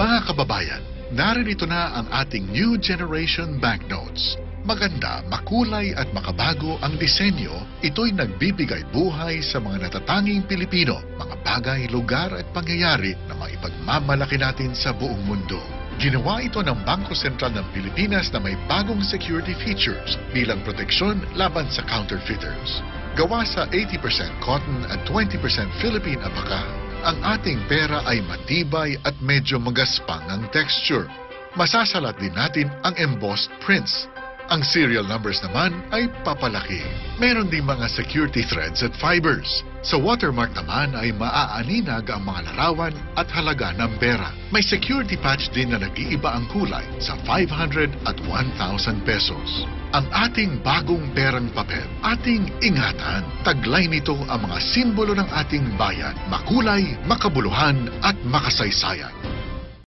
Mga kababayan, naririto na ang ating new generation banknotes. Maganda, makulay at makabago ang disenyo, ito'y nagbibigay buhay sa mga natatanging Pilipino, mga bagay, lugar at pangyayari na maipagmamalaki natin sa buong mundo. Ginawa ito ng Bangko Sentral ng Pilipinas na may bagong security features bilang proteksyon laban sa counterfeiters. Gawa sa 80% cotton at 20% Philippine apaka, ang ating pera ay matibay at medyo magaspang ang texture. Masasalat din natin ang embossed prints. Ang serial numbers naman ay papalaki. Meron din mga security threads at fibers. Sa watermark naman ay maaaninag ang mga larawan at halaga ng pera. May security patch din na nag-iiba ang kulay sa 500 at 1,000 pesos. Ang ating bagong perang papel, ating ingatan. Taglay nito ang mga simbolo ng ating bayan, makulay, makabuluhan at makasaysayan.